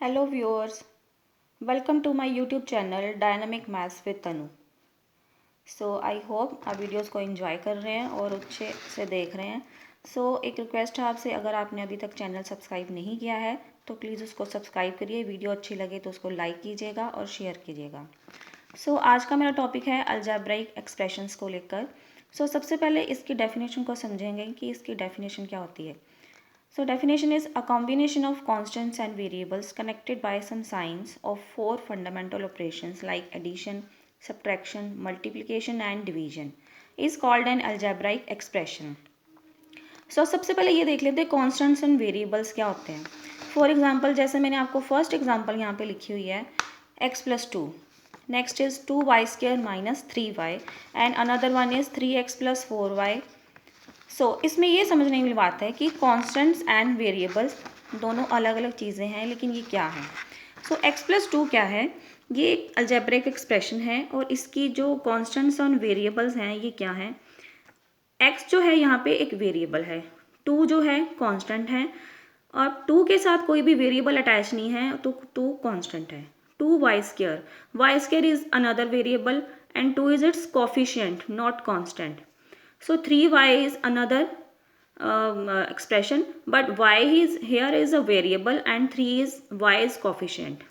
Hello viewers, welcome to my YouTube channel Dynamic Maths with Tanu. I hope आप videos को enjoy कर रहे हैं और अच्छे से देख रहे हैं. एक रिक्वेस्ट है आपसे, अगर आपने अभी तक चैनल सब्सक्राइब नहीं किया है तो प्लीज़ उसको सब्सक्राइब करिए. वीडियो अच्छी लगे तो उसको लाइक कीजिएगा और शेयर कीजिएगा. आज का मेरा टॉपिक है अलजेब्राइक एक्सप्रेशंस को लेकर. सबसे पहले इसकी डेफिनेशन को समझेंगे कि इसकी डेफिनेशन क्या होती है. Definition is a combination of constants and variables connected by some signs of four fundamental operations like addition, subtraction, multiplication and division is called an algebraic expression. सबसे पहले ये देख लेते हैं constants and variables क्या होते हैं. For example, जैसे मैंने आपको first example यहाँ पे लिखी हुई है x plus 2. Next is 2y square minus 3y and another one is 3x plus 4y. इसमें ये समझने की बात है कि कॉन्स्टेंट्स एंड वेरिएबल्स दोनों अलग अलग चीज़ें हैं, लेकिन ये क्या है. एक्स प्लस 2 क्या है, ये एक अलजेब्रिक एक्सप्रेशन है और इसकी जो कॉन्स्टेंट्स और वेरिएबल्स हैं ये क्या है. एक्स जो है यहाँ पे एक वेरिएबल है, 2 जो है कांस्टेंट है और 2 के साथ कोई भी वेरिएबल अटैच नहीं है तो 2 कांस्टेंट है. 2y square is another variable and 2 is it's coefficient not constant. 3y is another expression, but y is here is a variable and 3 is y is coefficient.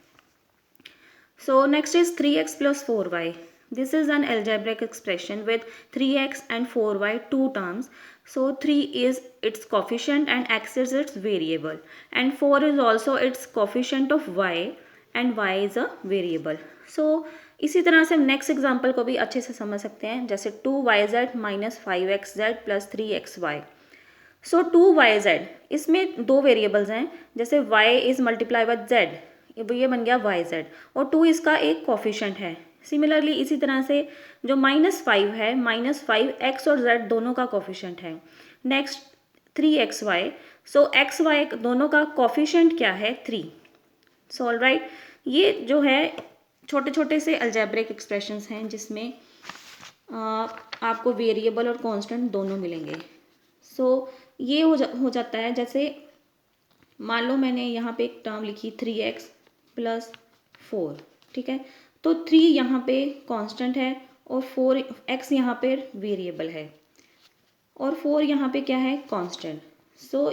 Next is 3x plus 4y. This is an algebraic expression with 3x and 4y two terms. 3 is its coefficient and x is its variable and 4 is also its coefficient of y and y is a variable. इसी तरह से हम next example को भी अच्छे से समझ सकते हैं, जैसे 2yz minus 5xz plus 3xy. 2yz इसमें दो वेरिएबल्स हैं, जैसे y is multiply with z, ये बन गया yz और 2 इसका एक कोफिशिएंट है. सिमिलरली इसी तरह से जो -5 है, -5x और z दोनों का कोफिशिएंट है. नेक्स्ट 3xy, xy दोनों का कोफिशिएंट क्या है 3. ऑलराइट, ये जो है छोटे छोटे से अलजेब्रिक एक्सप्रेशंस हैं जिसमें आपको वेरिएबल और कांस्टेंट दोनों मिलेंगे. ये हो जाता है, जैसे मान लो मैंने यहाँ पे एक टर्म लिखी 3x प्लस 4, ठीक है, तो 3 यहाँ पे कांस्टेंट है और 4x यहाँ पे वेरिएबल है और 4 यहाँ पे क्या है कांस्टेंट.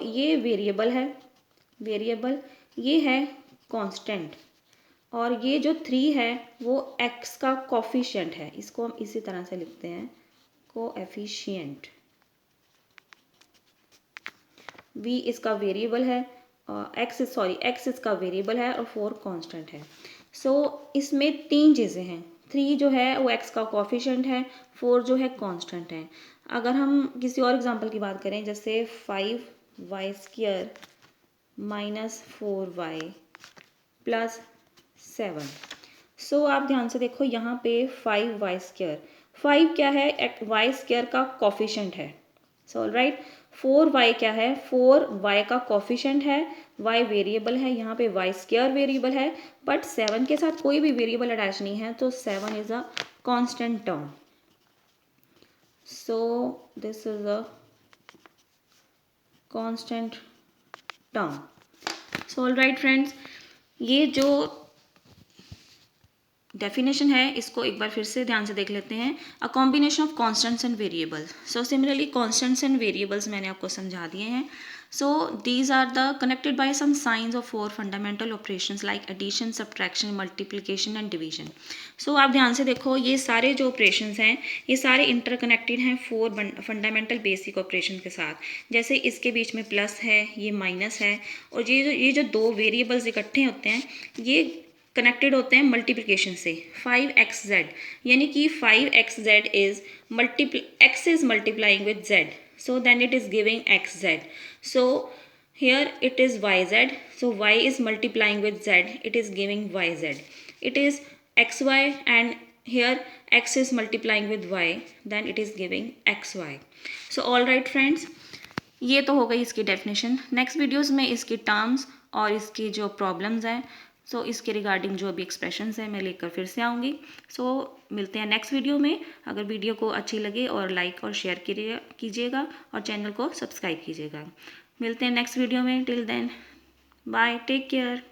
ये वेरिएबल है, ये है कांस्टेंट और ये जो 3 है वो x का कोफिशिएंट है. इसको हम इसी तरह से लिखते हैं कोएफिशिएंट. v इसका वेरिएबल है, x इसका वेरिएबल है और 4 कांस्टेंट है. इसमें 3 चीज़ें हैं. 3 जो है वो x का कोफिशिएंट है, 4 जो है कांस्टेंट है. अगर हम किसी और एग्जांपल की बात करें, जैसे 5y square minus 4y plus 7. आप ध्यान से देखो यहाँ पे 5y स्क्वायर, 5 क्या है, y स्क्वायर का कोफिशिएंट है. ऑलराइट, 4y क्या है, 4y का कोफिशिएंट है, y वेरिएबल है, यहाँ पे y स्क्वायर वेरिएबल है, बट 7 के साथ कोई भी वेरिएबल अटैच नहीं है तो 7 is a constant term. This is a constant term. Alright friends, ये जो डेफिनेशन है इसको एक बार फिर से ध्यान से देख लेते हैं. A combination of constants and variables. Similarly constants and variables मैंने आपको समझा दिए हैं. These are the connected by some signs of 4 fundamental operations like addition, subtraction, multiplication and division. आप ध्यान से देखो, ये सारे जो ऑपरेशंस हैं ये सारे इंटरकनेक्टेड हैं 4 फंडामेंटल बेसिक ऑपरेशन के साथ. जैसे इसके बीच में प्लस है, ये माइनस है और ये जो दो वेरिएबल्स इकट्ठे होते हैं ये कनेक्टेड होते हैं मल्टीप्लिकेशन से. 5xz यानी कि 5xz is x is multiplying with z, then it is giving xz. Here it is yz, y is multiplying with z, it is giving yz. It is xy and here x is multiplying with y, then it is giving xy. All right friends, ये तो हो गई इसकी definition. Next videos में इसकी terms और इसकी जो प्रॉब्लम्स हैं इसके रिगार्डिंग जो भी एक्सप्रेशंस हैं मैं लेकर फिर से आऊँगी. मिलते हैं नेक्स्ट वीडियो में. अगर वीडियो को अच्छी लगे और लाइक और शेयर कीजिएगा और चैनल को सब्सक्राइब कीजिएगा. मिलते हैं नेक्स्ट वीडियो में. Till then bye, take care.